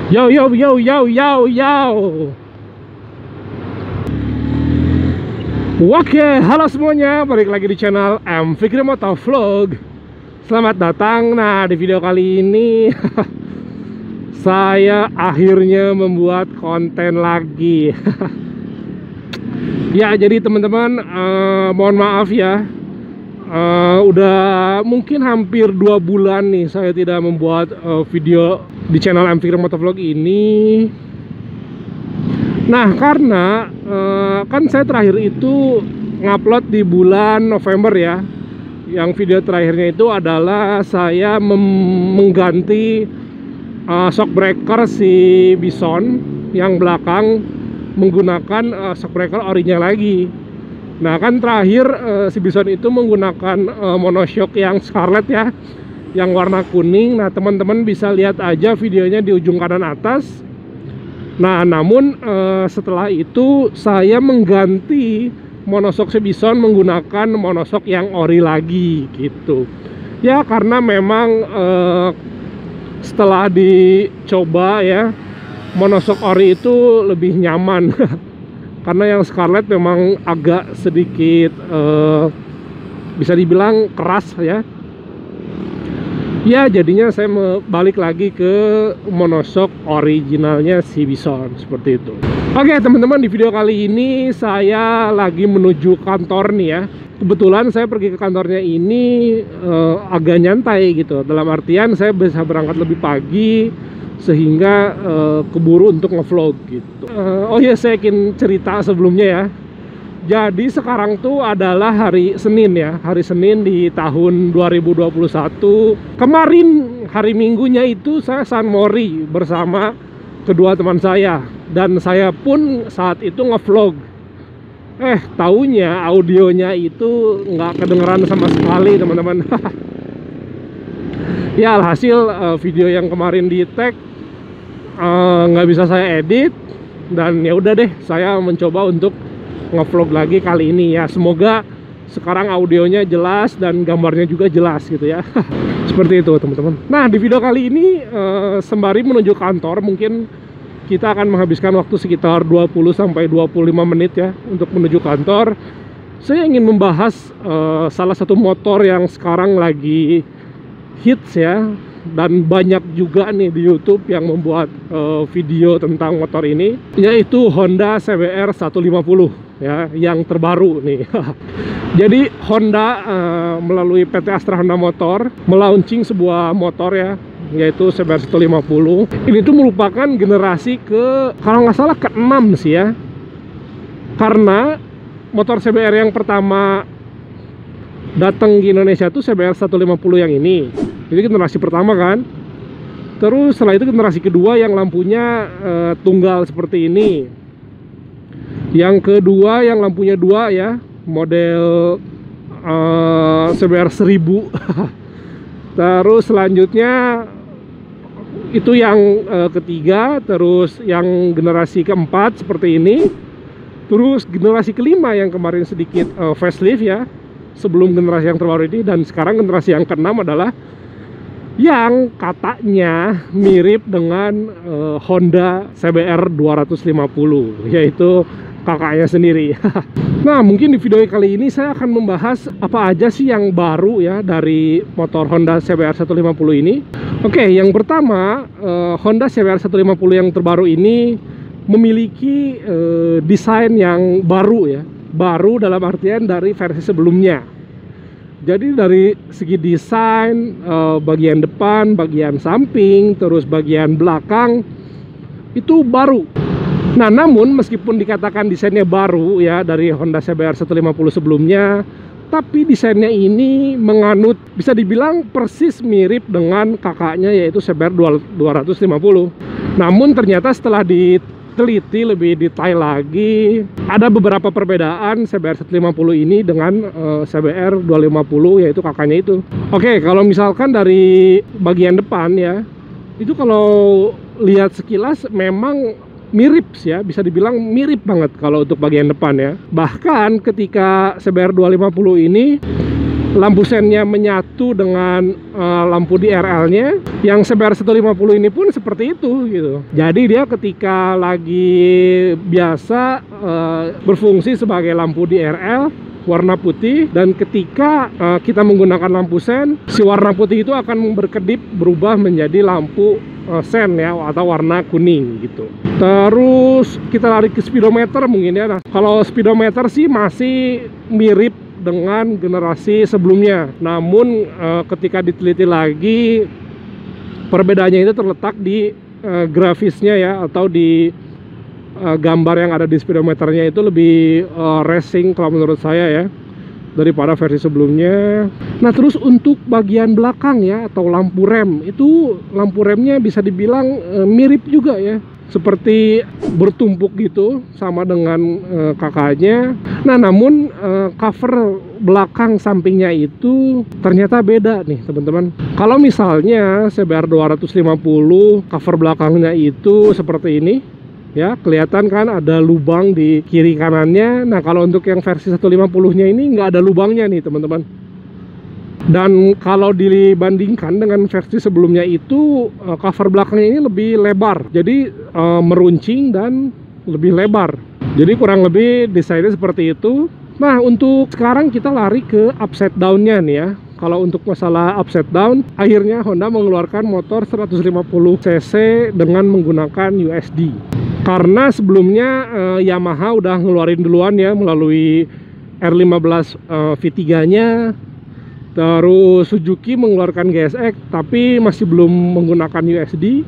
Yo yo yo yo yo yo. Oke, halo semuanya, balik lagi di channel M Fikri Motovlog. Selamat datang. Nah, di video kali ini saya akhirnya membuat konten lagi. Ya, jadi teman-teman, mohon maaf ya. Udah mungkin hampir 2 bulan nih saya tidak membuat video di channel M Fikri Motovlog ini. Nah, karena kan saya terakhir itu ngupload di bulan November ya. Yang video terakhirnya itu adalah saya mengganti shock breaker si Bison yang belakang menggunakan shock breaker orinya lagi. Nah, kan terakhir si Bison itu menggunakan monoshock yang Scarlett ya, yang warna kuning. Nah, teman-teman bisa lihat aja videonya di ujung kanan atas. Nah, namun setelah itu saya mengganti monoshock si Bison menggunakan monoshock yang ori lagi gitu. Ya, karena memang setelah dicoba ya, monoshock ori itu lebih nyaman. Karena yang Scarlett memang agak sedikit bisa dibilang keras ya. Ya, jadinya saya balik lagi ke monoshock originalnya si Bison seperti itu. Oke teman-teman, di video kali ini saya lagi menuju kantor nih ya. Kebetulan saya pergi ke kantornya ini agak nyantai gitu. Dalam artian saya bisa berangkat lebih pagi sehingga keburu untuk ngevlog gitu. Oh ya, saya ingin cerita sebelumnya ya. Jadi sekarang tuh adalah hari Senin ya, hari Senin di tahun 2021. Kemarin hari Minggunya itu saya San Mori bersama kedua teman saya, dan saya pun saat itu ngevlog. Taunya audionya itu nggak kedengeran sama sekali teman-teman. Ya, alhasil video yang kemarin di tag nggak bisa saya edit, dan ya udah deh, saya mencoba untuk ngevlog lagi kali ini ya. Semoga sekarang audionya jelas dan gambarnya juga jelas gitu ya. Seperti itu teman-teman. Nah, di video kali ini sembari menuju kantor, mungkin kita akan menghabiskan waktu sekitar 20-25 menit ya untuk menuju kantor. Saya ingin membahas salah satu motor yang sekarang lagi hits ya, dan banyak juga nih di YouTube yang membuat video tentang motor ini, yaitu Honda CBR 150 ya, yang terbaru nih. Jadi Honda melalui PT Astra Honda Motor melaunching sebuah motor ya, yaitu CBR 150. Ini tuh merupakan generasi kalau nggak salah ke-6 sih ya, karena motor CBR yang pertama datang di Indonesia tuh CBR 150 yang ini generasi pertama kan. Terus setelah itu generasi kedua yang lampunya tunggal seperti ini. Yang kedua yang lampunya 2 ya, model CBR 1000. Terus selanjutnya itu yang ketiga. Terus yang generasi keempat seperti ini. Terus generasi kelima yang kemarin sedikit facelift ya, sebelum generasi yang terbaru ini. Dan sekarang generasi yang keenam adalah yang katanya mirip dengan Honda CBR 250, yaitu kakaknya sendiri. Nah, mungkin di video kali ini saya akan membahas apa aja sih yang baru ya dari motor Honda CBR 150 ini. Oke, yang pertama, Honda CBR 150 yang terbaru ini memiliki desain yang baru ya. Baru dalam artian dari versi sebelumnya. Jadi dari segi desain, bagian depan, bagian samping, terus bagian belakang itu baru. Nah, namun meskipun dikatakan desainnya baru ya dari Honda CBR 150 sebelumnya, tapi desainnya ini menganut, bisa dibilang persis mirip dengan kakaknya, yaitu CBR 250. Namun ternyata setelah diteliti lebih detail lagi, ada beberapa perbedaan CBR 150 ini dengan CBR 250, yaitu kakaknya itu. Oke, kalau misalkan dari bagian depan ya, itu kalau lihat sekilas memang mirip sih ya, bisa dibilang mirip banget kalau untuk bagian depan ya. Bahkan ketika CBR 250 ini lampu sennya menyatu dengan lampu di RL-nya. Yang CBR 150 ini pun seperti itu gitu. Jadi dia ketika lagi biasa berfungsi sebagai lampu di RL warna putih, dan ketika kita menggunakan lampu sen, si warna putih itu akan berkedip berubah menjadi lampu sen ya, atau warna kuning gitu. Terus kita lari ke speedometer mungkin ya. Nah, kalau speedometer sih masih mirip dengan generasi sebelumnya, namun ketika diteliti lagi, perbedaannya itu terletak di grafisnya ya, atau di gambar yang ada di speedometernya itu lebih racing kalau menurut saya ya, daripada versi sebelumnya. Nah, terus untuk bagian belakang ya, atau lampu rem, itu lampu remnya bisa dibilang mirip juga ya, seperti bertumpuk gitu sama dengan kakaknya. Nah, namun cover belakang sampingnya itu ternyata beda nih teman-teman. Kalau misalnya CBR 250 cover belakangnya itu seperti ini ya, kelihatan kan ada lubang di kiri kanannya. Nah, kalau untuk yang versi 150-nya ini nggak ada lubangnya nih teman-teman. Dan kalau dibandingkan dengan versi sebelumnya itu, cover belakangnya ini lebih lebar, jadi meruncing dan lebih lebar. Jadi kurang lebih desainnya seperti itu. Nah, untuk sekarang kita lari ke upside down-nya nih ya. Kalau untuk masalah upside down, akhirnya Honda mengeluarkan motor 150 cc dengan menggunakan USD. Karena sebelumnya Yamaha udah ngeluarin duluan ya melalui R15 V3-nya. Terus Suzuki mengeluarkan GSX tapi masih belum menggunakan USD.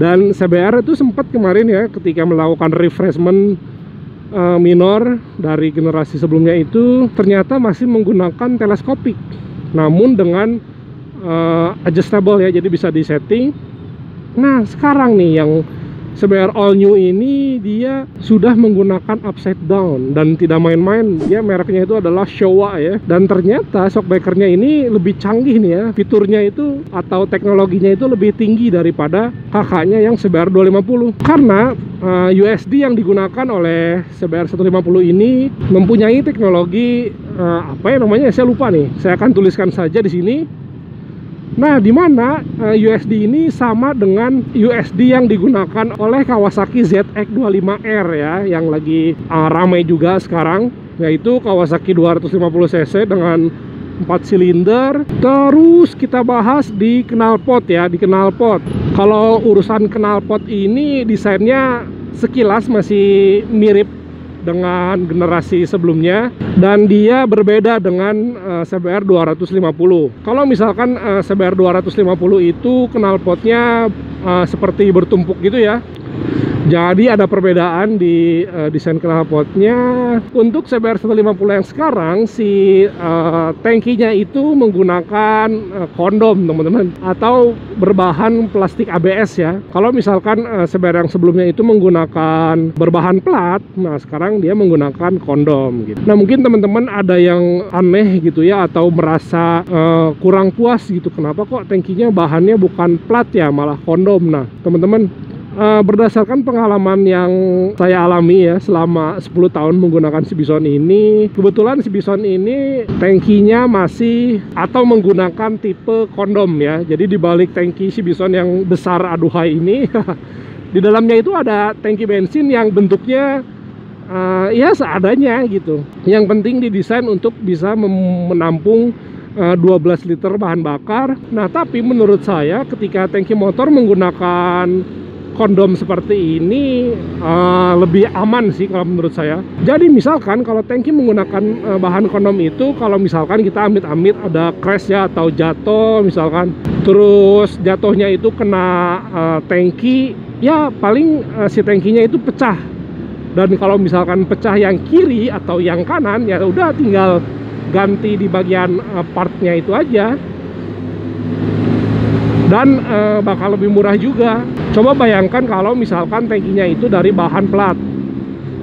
Dan CBR itu sempat kemarin ya, ketika melakukan refreshment minor dari generasi sebelumnya itu, ternyata masih menggunakan teleskopik, namun dengan adjustable ya, jadi bisa disetting. Nah, sekarang nih yang CBR all new ini dia sudah menggunakan upside down, dan tidak main-main, dia mereknya itu adalah Showa ya. Dan ternyata shockbreakernya ini lebih canggih nih ya, fiturnya itu atau teknologinya itu lebih tinggi daripada kakaknya yang CBR 250. Karena USD yang digunakan oleh CBR 150 ini mempunyai teknologi apa ya namanya, saya lupa nih, saya akan tuliskan saja di sini. Nah, di mana USD ini sama dengan USD yang digunakan oleh Kawasaki ZX25R ya, yang lagi ramai juga sekarang, yaitu Kawasaki 250cc dengan 4 silinder. Terus kita bahas di knalpot ya, di knalpot. Kalau urusan knalpot ini desainnya sekilas masih mirip dengan generasi sebelumnya, dan dia berbeda dengan CBR 250. Kalau misalkan CBR 250 itu knalpotnya seperti bertumpuk gitu ya, jadi ada perbedaan di desain knalpotnya. Untuk CBR 150 yang sekarang, si tangkinya itu menggunakan kondom teman-teman, atau berbahan plastik ABS ya. Kalau misalkan CBR yang sebelumnya itu menggunakan berbahan plat, nah sekarang dia menggunakan kondom gitu. Nah, mungkin teman-teman ada yang aneh gitu ya, atau merasa kurang puas gitu, kenapa kok tangkinya bahannya bukan plat ya, malah kondom. Nah teman-teman, berdasarkan pengalaman yang saya alami ya selama 10 tahun menggunakan si Bison ini, kebetulan si Bison ini tangkinya masih atau menggunakan tipe kondom ya. Jadi di balik tangki si Bison yang besar aduhai ini di dalamnya itu ada tangki bensin yang bentuknya ya seadanya gitu. Yang penting didesain untuk bisa menampung 12 liter bahan bakar. Nah, tapi menurut saya ketika tangki motor menggunakan kondom seperti ini lebih aman sih kalau menurut saya. Jadi misalkan kalau tangki menggunakan bahan kondom itu, kalau misalkan kita amit-amit ada crash ya, atau jatuh misalkan, terus jatuhnya itu kena tangki ya, paling si tangkinya itu pecah. Dan kalau misalkan pecah yang kiri atau yang kanan, ya udah tinggal ganti di bagian partnya itu aja, dan bakal lebih murah juga. Coba bayangkan kalau misalkan tangkinya itu dari bahan plat.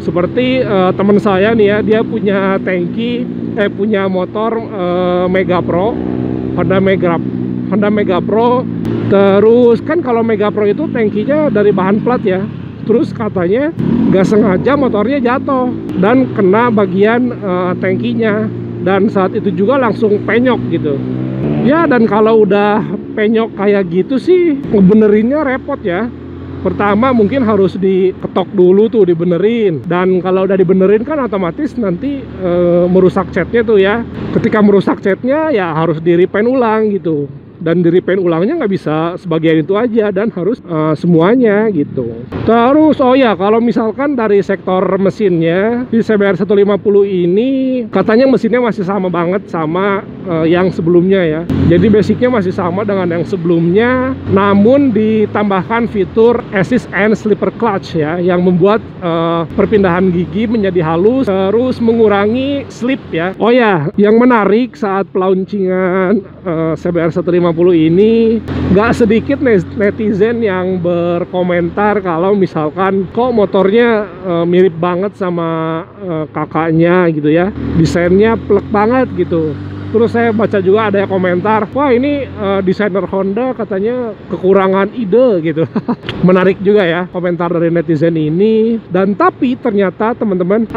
Seperti teman saya nih ya, dia punya tangki punya motor Mega Pro, Honda Mega Pro. Terus kan kalau Mega Pro itu tangkinya dari bahan plat ya. Terus katanya nggak sengaja motornya jatuh dan kena bagian tangkinya. dan saat itu juga langsung penyok gitu. Ya, dan kalau udah penyok kayak gitu sih ngebenerinnya repot ya. Pertama mungkin harus diketok dulu tuh, dibenerin. Dan kalau udah dibenerin kan otomatis nanti merusak catnya tuh ya. Ketika merusak catnya ya harus di-repaint ulang gitu. Dan di-repaint ulangnya nggak bisa sebagian itu aja, dan harus semuanya gitu. Terus oh ya, kalau misalkan dari sektor mesinnya di CBR 150 ini katanya mesinnya masih sama banget sama yang sebelumnya ya. Jadi basicnya masih sama dengan yang sebelumnya, namun ditambahkan fitur assist and slipper clutch ya, yang membuat perpindahan gigi menjadi halus, terus mengurangi slip ya. Oh ya, yang menarik saat launcingan CBR 150 ini, nggak sedikit netizen yang berkomentar kalau misalkan kok motornya mirip banget sama kakaknya gitu ya, desainnya plek banget gitu. Terus saya baca juga ada yang komentar, wah ini desainer Honda katanya kekurangan ide gitu. Menarik juga ya komentar dari netizen ini. Dan tapi ternyata teman-teman,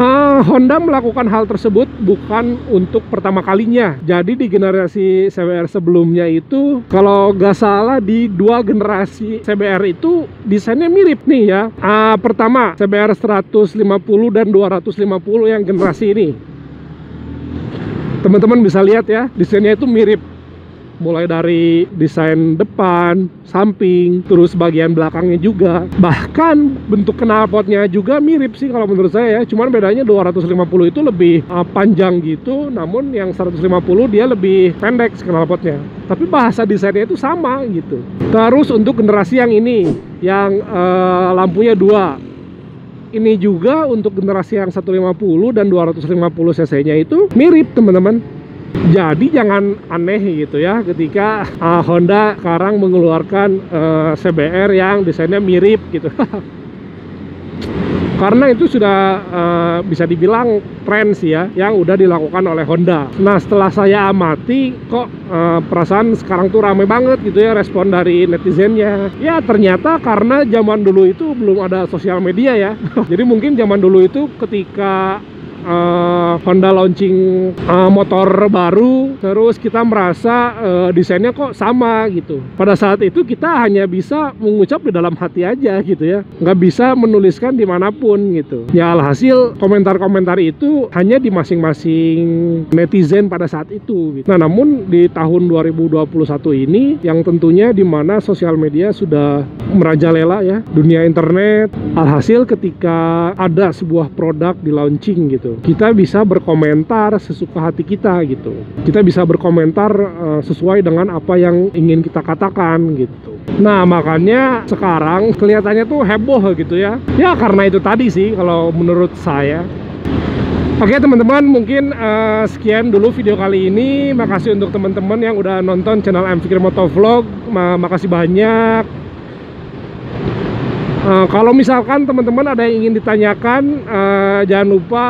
Honda melakukan hal tersebut bukan untuk pertama kalinya. Jadi di generasi CBR sebelumnya itu, kalau nggak salah di 2 generasi CBR itu desainnya mirip nih ya. Pertama CBR 150 dan 250 yang generasi ini. Teman-teman bisa lihat ya, desainnya itu mirip. Mulai dari desain depan, samping, terus bagian belakangnya juga. Bahkan bentuk knalpotnya juga mirip sih kalau menurut saya ya. Cuman bedanya 250 itu lebih panjang gitu, namun yang 150 dia lebih pendek knalpotnya. Tapi bahasa desainnya itu sama gitu. Terus untuk generasi yang ini, yang lampunya 2. Ini juga untuk generasi yang 150 dan 250 cc nya itu mirip teman-teman. Jadi jangan aneh gitu ya ketika Honda sekarang mengeluarkan CBR yang desainnya mirip gitu. Karena itu sudah bisa dibilang tren sih ya, yang udah dilakukan oleh Honda. Nah setelah saya amati, kok perasaan sekarang tuh rame banget gitu ya respon dari netizennya. Ya ternyata karena zaman dulu itu belum ada sosial media ya. Jadi mungkin zaman dulu itu ketika Honda launching motor baru, terus kita merasa desainnya kok sama gitu. Pada saat itu kita hanya bisa mengucap di dalam hati aja gitu ya, nggak bisa menuliskan dimanapun gitu. Ya alhasil komentar-komentar itu hanya di masing-masing netizen pada saat itu gitu. Nah namun di tahun 2021 ini, yang tentunya dimana sosial media sudah merajalela ya, dunia internet, alhasil ketika ada sebuah produk di launching gitu, kita bisa berkomentar sesuka hati kita gitu. Kita bisa berkomentar sesuai dengan apa yang ingin kita katakan gitu. Nah makanya sekarang kelihatannya tuh heboh gitu ya. Ya karena itu tadi sih kalau menurut saya. Oke teman-teman, mungkin sekian dulu video kali ini. Makasih untuk teman-teman yang udah nonton channel M Fikri Motovlog. Makasih banyak. Kalau misalkan teman-teman ada yang ingin ditanyakan, jangan lupa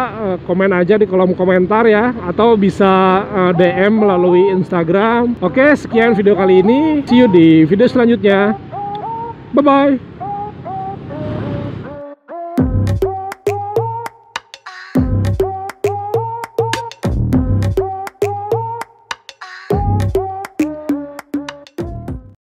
komen aja di kolom komentar ya, atau bisa DM melalui Instagram. Oke, sekian video kali ini. See you di video selanjutnya. Bye-bye.